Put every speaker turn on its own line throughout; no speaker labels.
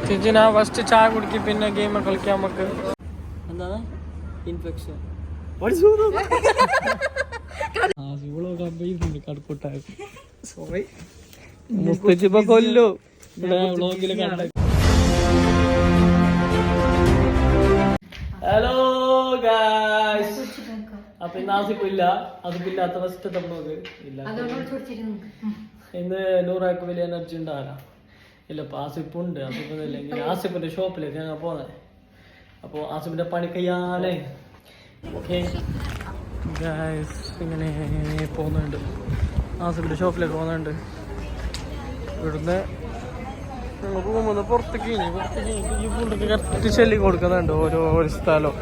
ചേച്ചി ഞാൻ ഫസ്റ്റ് ചായ കുടിക്കും പിന്നെ ഗെയിം കളിക്കാം നമുക്ക്. എന്താണ് ഇൻഫെക്ഷൻ സോറി മുസ്തജിബ കൊല്ലോ വ്ളോഗില് കണ്ട. ഹലോ ഗായ്സ്, അപ്പൊ ഇന്ന് ആസിപ്പില്ലാത്ത ഫസ്റ്റത്തെ വ്ളോഗ് ഇല്ല. ഇന്ന് 100 വലിയ എനർജി ഉണ്ടാവില്ല. ഇല്ല ഇപ്പൊ ആസിപ്പുണ്ട്. ആസിപ്പില്ലെങ്കിൽ ആസിപ്പിന്റെ ഷോപ്പിലേക്ക് ഞങ്ങൾ പോകുന്നത്. അപ്പോൾ ആസിപ്പിന്റെ പണി കയ്യാലേ. ഓക്കെ ഗായ്സ്, ഇങ്ങനെ പോകുന്നുണ്ട്. ആസിപ്പിന്റെ ഷോപ്പിലേക്ക് പോകുന്നുണ്ട്. ഇവിടുന്ന് റൂമിന്ന് പുറത്തേക്ക് ഈ ഫുഡൊക്കെ കറക്റ്റ് ചെല്ലി കൊടുക്കുന്നുണ്ട് ഓരോ സ്ഥലം.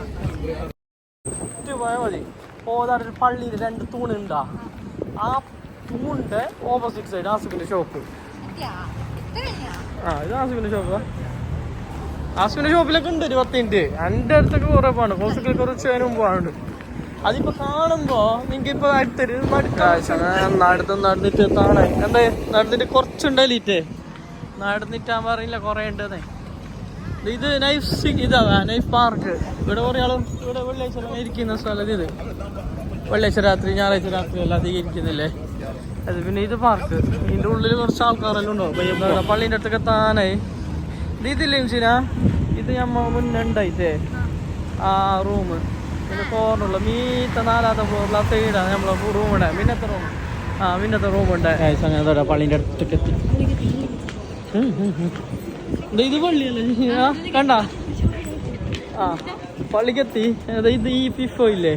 പോയാൽ മതി. പോകാതെ പള്ളിയിൽ 2 തൂണുണ്ടാ. ആ തൂണിന്റെ ഓപ്പോസിറ്റ് സൈഡ് ആസിഫിന്റെ ഷോപ്പ്. ഇത് ആസിഫിന്റെ ഷോപ്പാ. ആസിഫിന്റെ ഷോപ്പിലൊക്കെ ഉണ്ട് ഒരു 10 മിനിറ്റ്. എൻ്റെ അടുത്തൊക്കെ കുറെ പോകാണ്ട്. ഹോസ്പിറ്റലിൽ കുറച്ച് നേരം പോകാനുണ്ട്. അതിപ്പോ കാണുമ്പോ നിങ്ങൾക്ക് ഇപ്പൊ അടുത്തൊരു നടന്നിട്ട് താണേ എന്താ നടന്നിട്ട് കുറച്ചുണ്ടല്ലിട്ടേ നടന്നിട്ടാൻ പറയില്ല കൊറേ ഉണ്ടെന്നേ. ഇത് നൈഫ് പാർക്ക്. ഇവിടെ കുറെ ആളും ഇവിടെ വെള്ളിയാഴ്ച ഇരിക്കുന്ന സ്ഥലം. ഇത് വെള്ളിയാഴ്ച രാത്രി ഞായറാഴ്ച രാത്രി എല്ലാം അധികം ഇരിക്കുന്നില്ലേ അത്. പിന്നെ ഇത് പാർക്ക്. ഇതിന്റെ ഉള്ളിൽ കുറച്ച് ആൾക്കാരെല്ലാം ഉണ്ടാവും. പള്ളീൻ്റെ അടുത്തൊക്കെ താനായി ഇതില്ലേ മിച്ചിനാ. ഇത് നമ്മ മുന്നേ ഉണ്ടായിട്ടേ ആ റൂം. പിന്നെ കോർണുള്ള മീത്ത 4ാമത്തെ ഫ്ലോറിൽ ആ സൈഡാണ് നമ്മളെ റൂമിടെ. മിന്നത്തെ റൂമുണ്ട്. അങ്ങനെ പള്ളീൻ്റെ അടുത്തൊക്കെ എത്തി. ഇത് പള്ളിയല്ലേ കണ്ട. പള്ളിക്കെത്തി. ഇത് ഈ പിഫോ ഇല്ലേ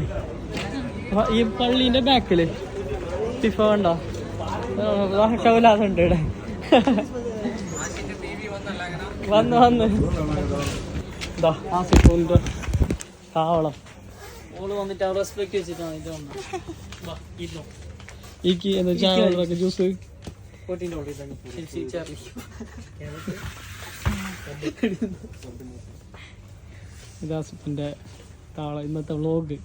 ഈ പള്ളീന്റെ ബാക്കില് പിഫോ കണ്ട കൗലാതുണ്ട് ഇവിടെ. വന്ന് ഇതാ ആസിഫിന്റെ താവളം. ഓള് വന്നിട്ട് അവർ റെസ്പെക്ട് വെച്ചിട്ടാണ് ഇത് വന്നത്. ഈക്ക് എന്താ ചായ ജ്യൂസ് ഇതാസിഫിന്റെ താവളം. ഇന്നത്തെ വ്ളോഗ്.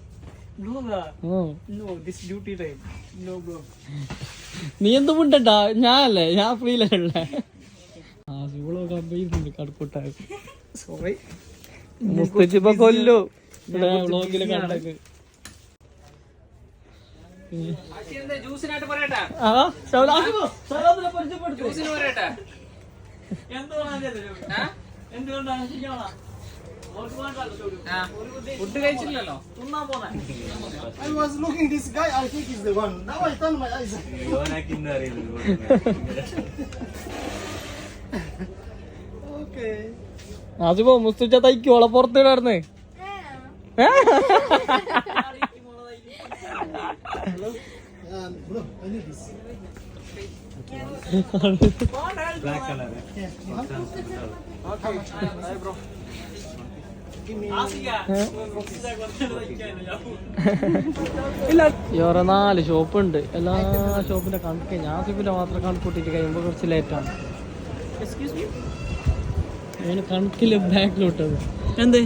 നീ എന്തും ഉണ്ടട്ടാ. ഞാനല്ലേ, ഞാൻ ഫ്രീലല്ലേ. കടുപ്പുട്ടായി സോറി മുസ്തജിബ കൊല്ലോ വ്ളോഗില് കണ്ടത്.
Food കഴിച്ചില്ലല്ലോ.
I was looking this guy, I think he's the one. Now I turn my eyes. Okay.
അതിപ്പോ മുസ്തജ തയ്ക്കോളെ പുറത്തിടാർന്ന്.
Bro, I need this.
Black color.
Okay.
Hi bro.
വേറെ 4 ഷോപ്പുണ്ട്. എല്ലാ ഷോപ്പിന്റെ കണക്ക് ആസിഫിന്റെ മാത്രം കണക്കൂട്ടിട്ട് കഴിയുമ്പോ കുറച്ച് ലേറ്റാണ്. കണക്കില് ബാക്കിലോട്ടത് എന്ത്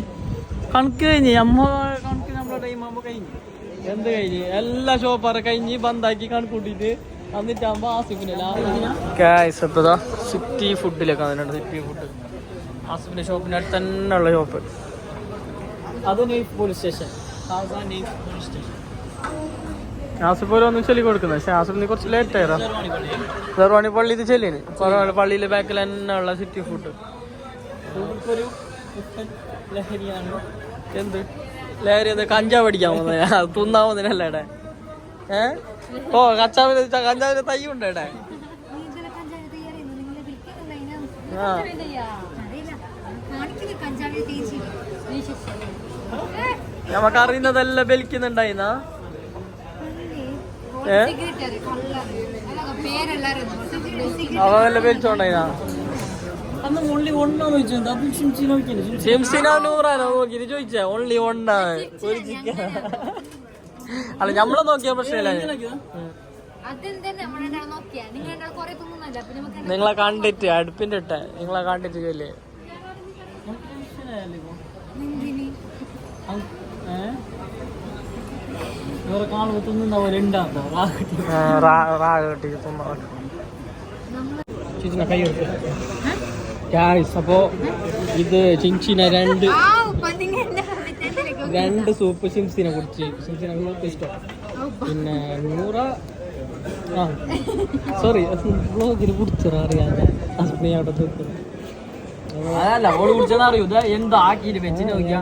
കണക്ക് കഴിഞ്ഞ് കണക്ക് നമ്മളെ ടൈം ആകുമ്പോ കഴിഞ്ഞ് എന്ത് കഴിഞ്ഞ് എല്ലാ ഷോപ്പാറെ കഴിഞ്ഞ് ബന്ധാക്കി കണക്കൂട്ടിട്ട് എന്നിട്ടാകുമ്പോ ആസിഫിനല്ല സിറ്റി ഫുഡിലേക്ക് വന്നിട്ടുണ്ട്. സിറ്റി ഫുഡ് ആസിഫിന്റെ ഷോപ്പിന്റെ അടുത്ത് തന്നെ ഉള്ള ഷോപ്പ്. അത് നെയ്ഫ് പോലീസ് സ്റ്റേഷൻ. ആസിഫ് പോലെ ഒന്നും ചൊല്ലി കൊടുക്കുന്നത്. പക്ഷെ ആസിഫിന് കുറച്ച് ലേറ്റ് ആയിരാ. ദർവാണി പള്ളി ഇത് ചെല്ലിന് പള്ളിയിലെ ബാക്കിൽ തന്നെ ഉള്ള സിറ്റി ഫുഡ്. ഒരു ലഹരിയാണ്. എന്ത് ലഹരി? അത് കഞ്ചാവ് അടിക്കാൻ പോകുന്നത് തിന്നാവുന്നതിനല്ല ഇവിടെ. ഓ കഞ്ചാവിന്റെ തൈ ഉണ്ട് ഇവിടെ. നമുക്ക് അറിയുന്നതെല്ലാം ബലിക്കുന്നുണ്ടായിന്നാ. അവെല്ലാം ബലിച്ചോണ്ടായിന്നാ. അന്ന് ഓൺലി ഒന്നാന്ന് ചോദിച്ചത്. ഷിംസിനോ നൂറാനോ നോക്കിട്ട് ചോദിച്ചാ. ഓൺലി ഒന്നാണ് ഒരു ചിക്കൻ. അല്ല ഞമ്മളെ നോക്കിയ പ്രശ്നമില്ല. നിങ്ങളെ കണ്ടിട്ട് അടുപ്പിന്റെ ഇട്ട നിങ്ങളെ കണ്ടിട്ട് ചോദില്ലേ. കാണുമ്പോ തിന്നുന്ന പോലെ ഉണ്ടാകും. റാഗട്ടി തിന്ന ചേച്ചിനെ കൈ കൊടുക്കും അപ്പോ ഇത് ചിഞ്ചിന രണ്ട് സൂപ്പ് സിംസിനെ കുടിച്ച് സിംസിനെ ഇഷ്ടം പിന്നെ 100 സോറി ബ്ലോഗിന് കുടിച്ചത് അറിയാതെ ഹസ്ബൻഡ് അവിടെ തീർക്കുന്നു അതല്ല ഓട് കുടിച്ചത് അറിയൂ എന്താ ആക്കിയിട്ട് വെച്ചിട്ട് നോക്കിയാ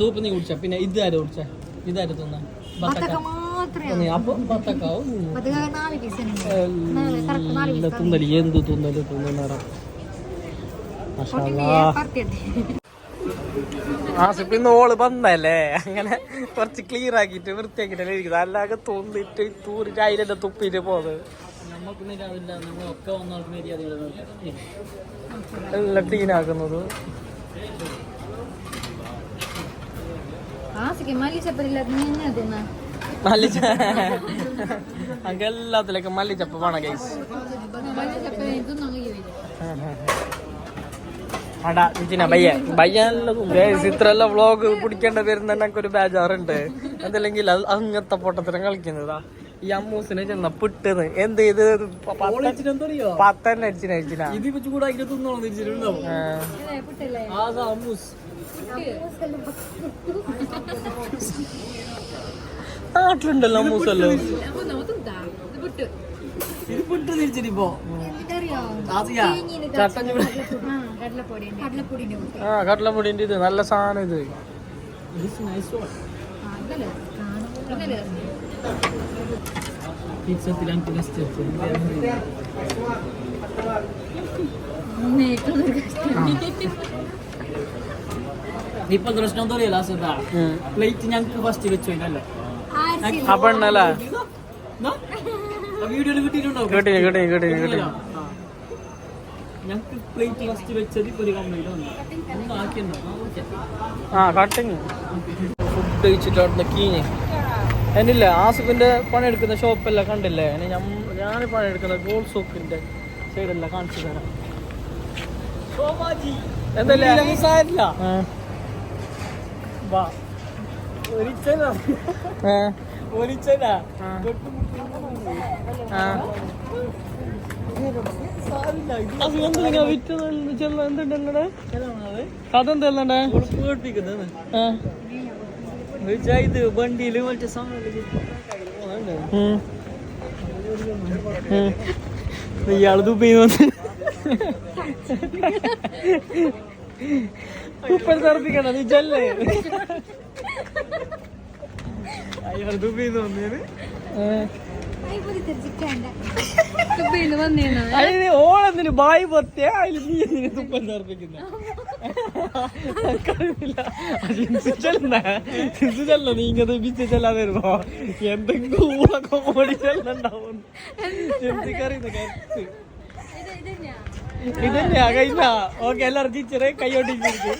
സൂപ്പ് നീ കുടിച്ച പിന്നെ ഇതാരും കുടിച്ച ഇതാരും തിന്ന അപ്പൊ ബത്തക്കാവും തിന്നല് എന്ത് തിന്നല് തിന്നേരം ആസിപ്പിന്ന് ഓള് വന്നല്ലേ അങ്ങനെ കുറച്ച് ക്ലിയർ ആക്കിട്ട് വൃത്തിയാക്കിട്ടല്ലേ ഇരിക്കുന്നത് അല്ലാതെ തോന്നിട്ട് തൂറിട്ട് അതിലെല്ലാം തുപ്പിട്ട് പോകുന്നത് നമുക്ക് നേരില്ല നമ്മളൊക്കെ വന്നവർക്ക് മര്യാദ എല്ലാം ക്ലീൻ ആക്കുന്നത് അങ്ങ് എല്ലാത്തിലേക്കും മല്ലിച്ചപ്പ് വേണം ഗൈസ് അടാ ചിന ഇത്രയെല്ലാം വ്ളോഗ് പിടിക്കേണ്ട വരുന്ന ഒരു ബേജാറുണ്ട് അതല്ലെങ്കിൽ അങ്ങനത്തെ പൊട്ടത്തിനും കളിക്കുന്നതാ ഈ അമ്മൂസിനെ ചെന്ന പിട്ടെന്ന് എന്ത് ചെയ്ത് പത്തന്നെ അടിച്ചിന നാട്ടിലുണ്ടല്ലോ അമ്മൂസല്ലോ ഇത് പിട്ട് തിരിച്ചിപ്പോ കടലപ്പൊടിന്റെ ഇത് നല്ല സാധനം ഇത് ഇപ്പൊ പ്രശ്നം തോന്നിയല്ല പ്ലേറ്റ് ഞങ്ങക്ക് ഫസ്റ്റ് വെച്ചു അപ്പണ്ണല്ലേ വീഡിയോയിൽ കിട്ടിയിട്ടുണ്ടോ ഞങ്ങക്ക് പ്ലേറ്റ് ഫസ്റ്റ് വെച്ചത് ഒരു കംപ്ലൈന്റ് കട്ടിങ് ഫുഡ് കഴിച്ചിട്ട് അവിടുന്ന് കീഞ്ഞ് എന്നില്ല ആസിഫിന്റെ പണിയെടുക്കുന്ന ഷോപ്പെല്ലാം കണ്ടില്ലേ ഞാൻ പണിയെടുക്കുന്ന ഗോൾഡ് സോക്കിന്റെ സൈഡെല്ലാം കാണിച്ചു തരാം എന്തല്ലേ കഥ എന്തല്ലേ ഇത് വണ്ടിയില് മറ്റേ ഇയാള് ദുബൈന്ന് ഉപ്പൽ തറപ്പിക്കണ നീ ചെല്ലേ അയാൾ ദുബൈന്ന് വന്നേന് ഓളെന്തിന് ബായി പൊത്തിയ അതിൽ നീ എന്തിനു തുപ്പൽ തറപ്പിക്കുന്ന നീ ഇങ്ങനെ ബിച്ച് ചെല്ലാൻ വരുമ്പോ എന്തെങ്കിലും ഊളൊക്കെ ഓടി ചെല്ലുണ്ടാവും എന്തൊക്കറിയുന്ന കരുത്ത് ഇതന്നെയാ കഴിഞ്ഞ ഓക്കെ എല്ലാരും ടീച്ചറെ കൈയോട്ടിരിക്കും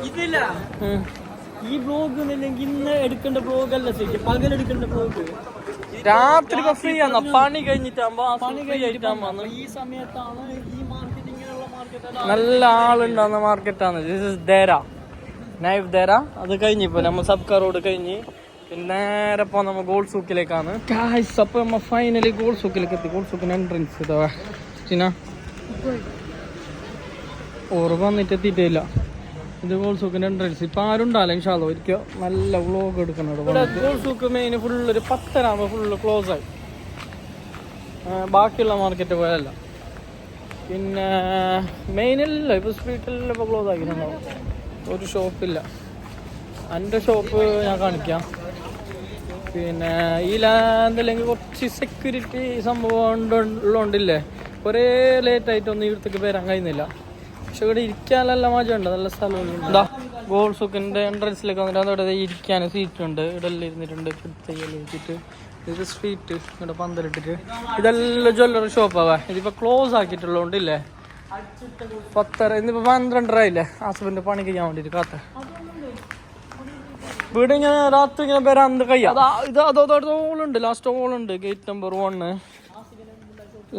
ഇതില്ല ഈ ബ്ലോഗ് ഇല്ലെങ്കിൽ ഇന്ന് എടുക്കേണ്ട ബ്ലോഗ് അല്ല ശരിക്കും പകലെടുക്കേണ്ട ബ്ലോഗ് രാത്രി ഫ്രീ ആണ് പണി കഴിഞ്ഞിട്ടാകുമ്പോ ഈ സമയത്താണ് ഈ മാർക്കറ്റിങ്ങിനുള്ള മാർക്കറ്റ് നല്ല ആളുണ്ടാകുന്ന മാർക്കറ്റാണ് നൈഫ് ദേര അത് കഴിഞ്ഞിപ്പോ നമ്മൾ സബ്കാർ റോഡ് കഴിഞ്ഞ് പിന്നെ നേരെ പോ നമ്മ ഗോൾഡ് സൂക്കിലേക്കാണ് അപ്പൊ നമ്മ ഫൈനലി ഗോൾഡ് സൂക്കിലേക്ക് എത്തി ഗോൾഡ് സൂക്കിന് എൻട്രൻസ് ഇതാ ഓറ് വന്നിട്ട് എത്തിയിട്ടില്ല ഇത് ഗോൾഡ് സൂക്കിന്റെ എൻട്രൻസ് ഇപ്പൊ ആരും ഉണ്ടാവില്ല ഇൻഷാല്ലോ ഒരിക്കൽ നല്ല വ്ലോഗ് എടുക്കണം ഗോൾഡ് സൂക്ക് മെയിൻ ഫുള്ള് ഒരു 10 ആകുമ്പോൾ ഫുള്ള് ക്ലോസ് ആയി ബാക്കിയുള്ള മാർക്കറ്റ് പോയല്ല പിന്നെ മെയിനല്ല ഇപ്പൊ സ്ട്രീറ്റിലെല്ലാം ഇപ്പൊ ക്ലോസ് ആക്കിയിട്ടുണ്ടാവും ഒരു ഷോപ്പില്ല എൻ്റെ ഷോപ്പ് ഞാൻ കാണിക്കാം പിന്നെ ഈ ലാൻഡല്ലെങ്കിൽ കുറച്ച് സെക്യൂരിറ്റി സംഭവം ഉള്ളതുകൊണ്ടില്ലേ കുറേ ലേറ്റായിട്ടൊന്നും ഇവിടത്തേക്ക് വരാൻ കഴിയുന്നില്ല പക്ഷെ ഇവിടെ ഇരിക്കാനെല്ലാം മജ ഉണ്ട് നല്ല സ്ഥലമുണ്ട് എന്താ ഗോൾഡ് സൂക്കിൻ്റെ എൻട്രൻസിലേക്ക് വന്നിട്ട് അതോടെ ഇരിക്കാൻ സീറ്റുണ്ട് ഇവിടെല്ലാം ഇരുന്നിട്ടുണ്ട് വെച്ചിട്ട് ഇത് സ്ട്രീറ്റ് ഇവിടെ പന്തലിട്ടിട്ട് ഇതെല്ലാം ജ്വല്ലറി ഷോപ്പാവാ ഇതിപ്പോൾ ക്ലോസ് ആക്കിയിട്ടുള്ളതുകൊണ്ടില്ലേ 10 ഇന്നിപ്പോൾ 12 ആയില്ലേ ഹസ്ബൻഡ് പണി കഴിയാൻ വേണ്ടിയിട്ട് കാത്ത വീട് ഇങ്ങനെ രാത്രി ഇങ്ങനെ വരാൻ കഴിയാം ഇത് അതോളുണ്ട് ലാസ്റ്റ് ഓളുണ്ട് ഗേറ്റ് നമ്പർ 1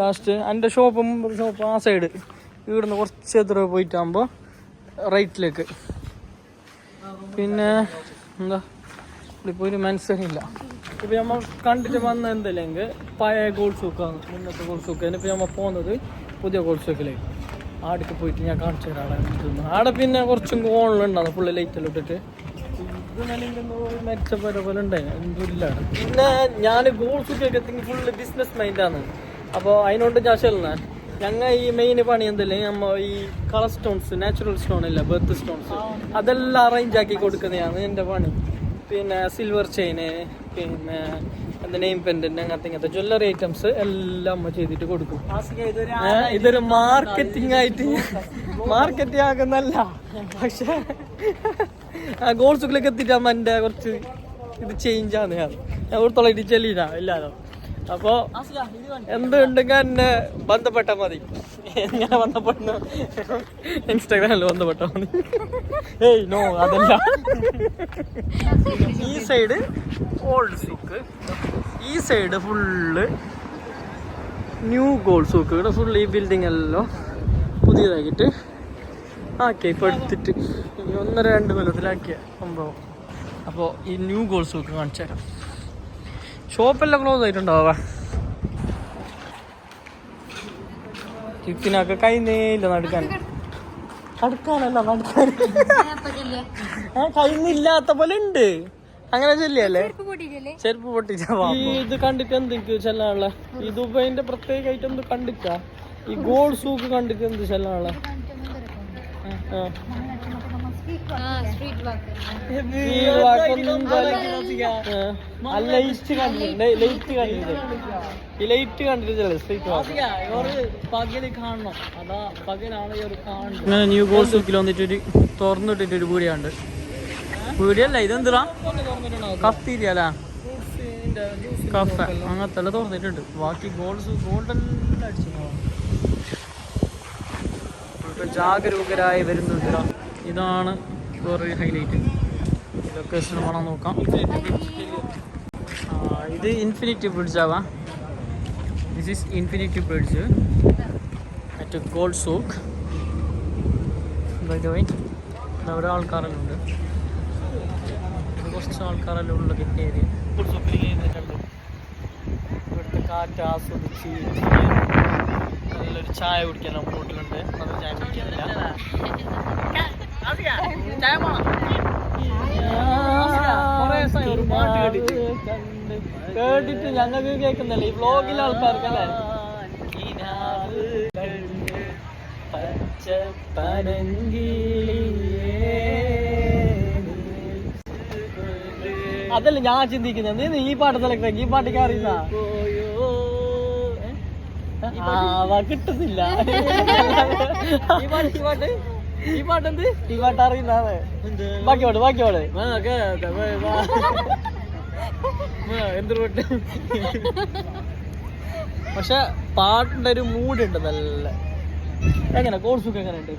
ലാസ്റ്റ് എൻ്റെ ഷോപ്പ് ആ സൈഡ് ഇവിടുന്ന് കുറച്ച് എത്ര പോയിട്ടാകുമ്പോൾ റൈറ്റിലേക്ക് പിന്നെ എന്താ ഇപ്പോൾ ഒരു മനസ്സിലില്ല. ഇപ്പം നമ്മൾ കണ്ടിട്ട് വന്ന എന്തല്ലെങ്കിൽ പഴയ ഗോൾഡ് സൂക്കാണ്, മുന്നത്തെ ഗോൾഡ് സൂക്ക്. ഇപ്പം നമ്മൾ പോകുന്നത് പുതിയ ഗോൾഡ് സൂക്കിലേക്ക്. ആടേക്ക് പോയിട്ട് ഞാൻ കാണിച്ചു തരാം. ആടെ പിന്നെ കുറച്ചും ഓണിലുണ്ടാകും ഫുള്ള് ലൈറ്റെല്ലാം ഇട്ടിട്ട്. ഇത് മെച്ചപ്പെട്ട പോലെ ഉണ്ടായി എന്തില്ല. പിന്നെ ഞാൻ ഗോൾഡ് സൂക്കൊക്കെ എത്തിങ്ങി ഫുള്ള് ബിസിനസ് മൈൻഡാണ്. അപ്പോൾ അതിനോണ്ട് ഞാൻ ചെല്ലുന്നത് ഞങ്ങൾ ഈ മെയിൻ പണി എന്തല്ലേ, നമ്മൾ ഈ കളർ സ്റ്റോൺസ്, നാച്ചുറൽ സ്റ്റോൺ ഇല്ല, ബർത്ത് സ്റ്റോൺസ്, അതെല്ലാം അറേഞ്ച് ആക്കി കൊടുക്കുന്നതാണ് എൻ്റെ പണി. പിന്നെ സിൽവർ ചെയിന്, പിന്നെ എന്താ നെയിം പെൻഡന്റ്, അങ്ങനത്തെ ജ്വല്ലറി ഐറ്റംസ് എല്ലാം അമ്മ ചെയ്തിട്ട് കൊടുക്കും. ഇതൊരു മാർക്കറ്റിംഗ് ആയിട്ട് മാർക്കറ്റിംഗ് ആക്കുന്നല്ല, പക്ഷെ ഗോൾഡ് സൂക്കിലേക്ക് എത്തിയിട്ട് അമ്മ എൻ്റെ കുറച്ച് ഇത് ചേഞ്ച് ആണ്. ഞാൻ കൊടുത്തോളം ഇത് ചെല്ലില്ല ഇല്ലാലോ. അപ്പോൾ എന്തുണ്ടെങ്കിൽ എന്നെ ബന്ധപ്പെട്ടാൽ മതി. എങ്ങനെ ബന്ധപ്പെടുന്നു? ഇൻസ്റ്റാഗ്രാമിൽ ബന്ധപ്പെട്ടാൽ മതി. ഏയ് നോ, അതല്ല. ഈ സൈഡ് ഓൾഡ് സൂക്ക്, ഈ side full new gold souk. ഇവിടെ ഫുള്ള് ഈ ബിൽഡിംഗ് എല്ലാം പുതിയതാക്കിയിട്ട് ആക്കിയ, ഇപ്പോൾ എടുത്തിട്ട് 1-2 കൊല്ലത്തിലാക്കിയ സംഭവം. അപ്പോൾ ഈ ന്യൂ ഗോൾഡ് സൂക്ക് കാണിച്ചു തരാം. ഷോപ്പെല്ലാം ക്ലോസ് ആയിട്ടുണ്ടാവുക. ചിക്കിനൊക്കെ കഴിയുന്നില്ല നടക്കാനല്ല കഴിയുന്നില്ലാത്ത പോലെ ഉണ്ട്. അങ്ങനെ ചെല്ലല്ലേ, ചെരുപ്പ് പൊട്ടിച്ച. ഈ ഇത് കണ്ടിട്ട് എന്തെനിക്ക് ചെല്ലാനുള്ള ഈ ദുബൈന്റെ പ്രത്യേകമായിട്ട് എന്ത് കണ്ടിക്ക, ഈ ഗോൾഡ് സൂക്ക് കണ്ടിട്ട് എന്ത് ചെല്ലാനുള്ള ന്യൂ ഗോൾഡ് സൂക്കിൽ വന്നിട്ടൊരു തുറന്നിട്ടിട്ടൊരു വീടിയുണ്ട്. വീടിയല്ല, ഇതെന്താ കഫ്തീരിയ അല്ല, കഫ അങ്ങനത്തെ എല്ലാം തുറന്നിട്ടുണ്ട്. ബാക്കി ഗോൾഡെല്ലാം അടിച്ചു. ജാഗരൂകരായി വരുന്നുണ്ട്. ഇതാണ് വേറൊരു ഹൈലൈറ്റ്. ലൊക്കേഷൻ വേണം നോക്കാം. ഇത് ഇൻഫിനിറ്റി ബ്രിഡ്ജ് ആവാം. This is infinity bridge at gold souk. അവിടെ ആൾക്കാരെല്ലാം ഉണ്ട്, കുറച്ച് ആൾക്കാരെല്ലാം ഉള്ള ഏരിയ. ഗോൾഡ് സൂക്കിൽ ചെയ്യുന്നുണ്ട്. ഇവിടുത്തെ കാറ്റ് ആസ്വദിച്ച് നല്ലൊരു ചായ കുടിക്കാൻ നമ്മൾ വീട്ടിലുണ്ട്. അത് ചായ കുടിക്കാനില്ല, ഒരു പാട്ട് കേട്ടിട്ട് ഞങ്ങൾക്ക് കേൾക്കുന്നല്ലേ ഈ വ്ലോഗിലെ ആൾക്കാർക്കല്ലേ. അതല്ല ഞാൻ ചിന്തിക്കുന്നത്, നീ ഈ പാട്ട് സെലക്ട് ആക്കി. ഈ പാട്ടൊക്കെ അറിയുന്ന കിട്ടുന്നില്ല. ഈ പാട്ടെന്ത്, ഈ പാട്ട് അറിയുന്നതാണ്. ബാക്കി പാട് എന്ത് പാട്ട്. പക്ഷെ പാട്ടിന്റെ ഒരു മൂഡ് ഉണ്ട് നല്ല. എങ്ങനെ ഗോൾഡ് സൂക്ക് എങ്ങനെ ഉണ്ട്?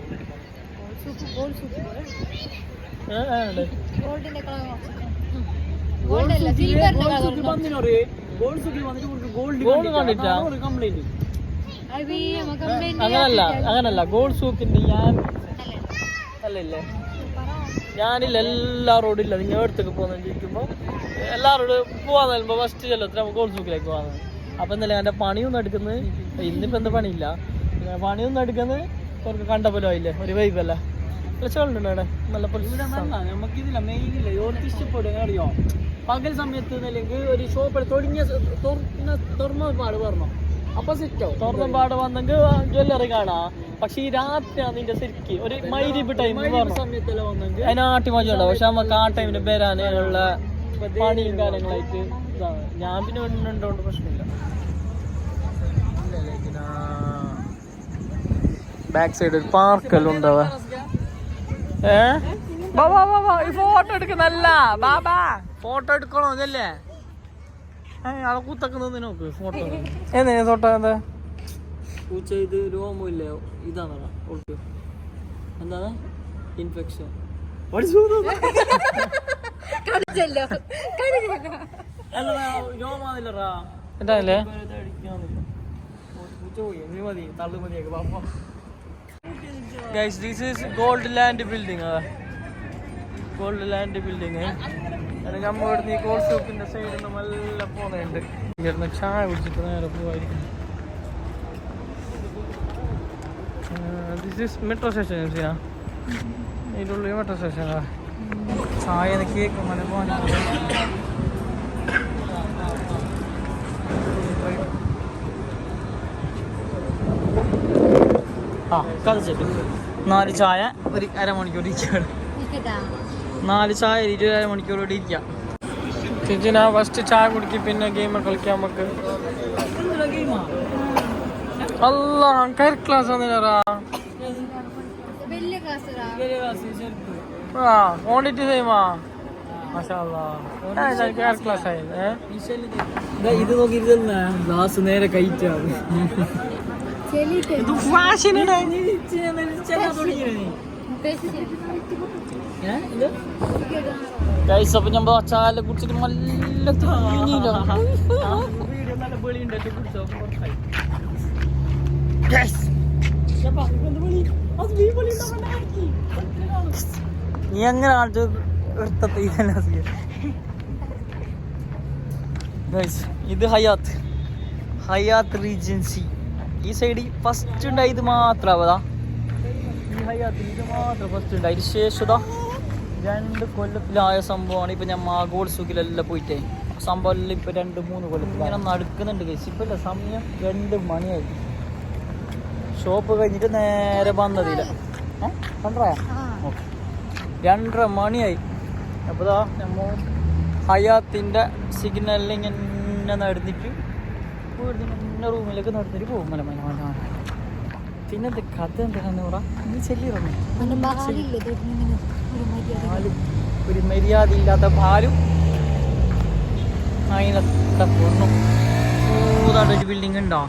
അങ്ങനല്ല ഗോൾഡ് സൂക്കിന്റെ അല്ലല്ലേ, ഞാനില്ല എല്ലാവരോടും ഇല്ല. നിങ്ങൾ അടുത്തൊക്കെ പോകുന്ന ചോദിക്കുമ്പോൾ എല്ലാവരോടും പോവാന്ന് പറയുമ്പോൾ ഫസ്റ്റ് ചെല്ലത്തിൽ നമുക്ക് ഗോൾഡ് സൂക്കിലേക്ക് പോകാന്ന്. അപ്പം എന്നല്ലേ എൻ്റെ പണിയൊന്നും എടുക്കുന്നത്. ഇന്നിപ്പോൾ എന്താ പണിയില്ല, പണിയൊന്നും എടുക്കുന്നത് കുറച്ച് കണ്ട പോലെ ആയില്ലേ, ഒരു വൈബല്ല. ചോളുണ്ട് അവിടെ നല്ല നമുക്കിതില്ല മെയിനില്ല. ഓർക്ക് ഇഷ്ടപ്പെടുക അറിയോ, പകൽ സമയത്ത് അല്ലെങ്കിൽ ഒരു ഷോപ്പ് തുറന്ന പാട് പറഞ്ഞു അപ്പൊ സിറ്റോ തുറന്ന പാട് വന്നെങ്കിൽ ജ്വല്ലറി കാണാം. പക്ഷെ ഈ രാത്രിയാണ് നിന്റെ ശരിക്ക് ഒരു മൈരിബ് ടൈം സമയത്തെല്ലാം വന്നെങ്കിൽ അതിനാട്ടി മജുണ്ടാവും. പക്ഷെ നമുക്ക് ആ ടൈമിന് വരാനുള്ള പണിയും കാര്യങ്ങളായിട്ട് ഇതാണ്. ഞാൻ പിന്നെ ഉണ്ടോണ്ട് പ്രശ്നമില്ല. ബാക്ക് സൈഡ് ഒരു പാർക്കെല്ലാം ഉണ്ടാവാ. ഫോട്ടോ എടുക്കുന്നല്ല ബാബാ, ഫോട്ടോ എടുക്കണോ ഇതല്ലേ അവിടെ കൂത്തക്കുന്നത് നോക്ക്. ഫോട്ടോ ഫോട്ടോ എന്താ പൂച്ച ഇത് രോമില്ലേ, ഇതാണ് ഓൾക്ക് എന്താണ് ഇൻഫെക്ഷൻ. രോമാതില്ലറാ എന്താല്ലേ പൂച്ച പോയി. നീ മതി തള്ളു മതിയാക്ക് പാപ്പ. Guys, this is Gold Land building. Gold Land building. നമ്മ ഇവിടുന്ന് ഈ കോൾ സ്റ്റോപ്പിന്റെ സൈഡിൽ നിന്ന് മെല്ലെ പോകുന്നുണ്ട്. ഇവിടുന്ന് ചായ കുടിച്ചിട്ട് നേരെ പോവായിരിക്കും. This is metro station. ഇതിലുള്ള മെട്രോ സ്റ്റേഷനാ. ചായ കേക്ക് മനെ പോകാൻ കഥച്ചിട്ട് 4 ചായ ഒരു അരമണിക്കൂർ ഇരിക്കുകയാണ്. 4 ചായ 20 മണിക്കൂർ ഇവിടെ ഇരിക്കാം. ചേച്ചിനാ ഫസ്റ്റ് ചായ കുടിക്കും, പിന്നെ ഗെയിം കളിക്കാം നമുക്ക്. അല്ല ക്ലാസ് വന്നില്ലാ ക്വാണ്ടിറ്റി സെയിമാ. ക്ലാസ് ആയി
ഇത് നോക്കിയിരുന്ന ഗ്ലാസ് നേരെ കഴിച്ചാണ്.
അപ്പൊ ഞമ്മ ചായ കുടിച്ചിട്ട് നല്ല നീ എങ്ങനെ ഇത് ഹയാത്ത് റീജൻസി. ഈ സൈഡ് ഫസ്റ്റ് ഉണ്ടായി ഇത് മാത്രമാവതാ. ഈ ഹയാത്തിൽ ഇത് മാത്രം ഫസ്റ്റ് ഉണ്ടായി. അതിന് ശേഷം 2 കൊല്ലത്തിലായ സംഭവമാണ്. ഇപ്പൊ ഞാൻ ഗോൾഡ് സൂക്കിലെല്ലാം പോയിട്ടേ സംഭവം എല്ലാം ഇപ്പൊ 2-3 കൊല്ലത്തിൽ ഇങ്ങനെ നടക്കുന്നുണ്ട്. കേസ് ഇപ്പൊ ഇല്ല, സമയം 2 മണിയായി. ഷോപ്പ് കഴിഞ്ഞിട്ട് നേരെ വന്നതില്ല 2:30 മണിയായി. അപ്പോൾ നമ്മ ഹയാത്തിൻ്റെ സിഗ്നലിൽ ഇങ്ങനെ നടന്നിട്ട് ഇങ്ങനെ റൂമിലേക്ക് നടന്നിട്ട് പോകും. പിന്നെ കഥ എന്താണെന്ന് പറ, നീ ചെല്ലിറങ്ങി ഒരു മര്യാദ ഇല്ലാത്ത പാലും അതിനത്തെ പൊണ്ണും. ഒരു ബിൽഡിംഗ് ഉണ്ടോ?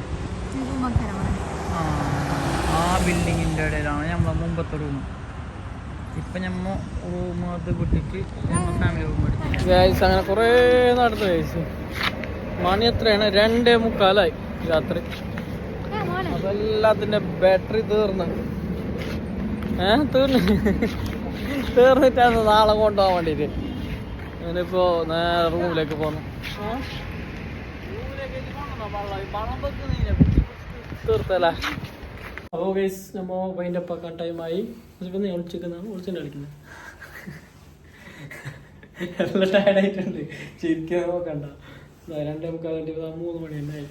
ആ ബിൽഡിങ്ങിൻ്റെ ഇടയിലാണ് നമ്മളെ മുമ്പത്തെ റൂം. ഇപ്പം ഞമ്മ റൂം അത് വിട്ടിട്ട് ഞമ്മ ഫാമിലി റൂം എടുത്തു. ഗൈസ് അങ്ങനെ കുറേ നടന്നു. ഗൈസ് മണി എത്രയാണ്? 2:45 രാത്രി. അപ്പം എല്ലാത്തിൻ്റെ ബാറ്ററി തീർന്നിട്ടാണ് നാളെ കൊണ്ടുപോകാൻ വേണ്ടിയിട്ട്. ഞാനിപ്പോൾ നേരെ റൂമിലേക്ക് പോന്നു. തീർത്തല്ലേ? അപ്പോൾ ഗൈസ് നമ്മ വൈൻഡപ്പ് ആക്കാൻ ടൈമായി. നീ ഒളിച്ചിരിക്കുന്നതാണ്, ഒളിച്ചിട്ട് കളിക്കുന്നത്. എല്ലാം ടയർഡായിട്ടുണ്ട്. ശരിക്കും നോക്കണ്ട. 2:45 3 മണി ഉണ്ടായി.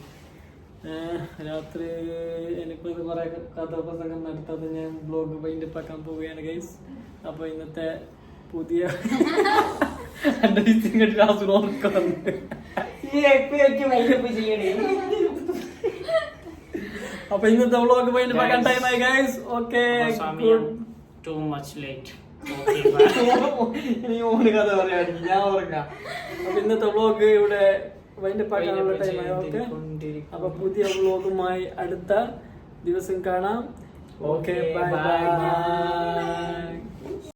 രാത്രി എനിക്കിപ്പോൾ ഇത് കുറേ കഥാപ്രസംഗം നടത്താതെ ഞാൻ ബ്ലോഗ് വൈൻഡപ്പ് ആക്കാൻ പോവുകയാണ് ഗൈസ്. അപ്പോൾ ഇന്നത്തെ പുതിയ അപ്പൊ ഇന്നത്തെ വ്ളോഗ് വൈൻഡപ്പ് ആക്കാൻ ടൈമായി guys. Okay,
too much late.
ഇനി ഓണ് കഥ പറയാണെങ്കിൽ ഞാൻ ഉറങ്ങാം. അപ്പൊ ഇന്നത്തെ വ്ളോഗ് ഇവിടെ വൈൻഡപ്പ് ആക്കാനുള്ള ടൈമായി. ഓക്കെ, അപ്പൊ പുതിയ വ്ളോഗുമായി അടുത്ത ദിവസം കാണാം. Okay, bye bye.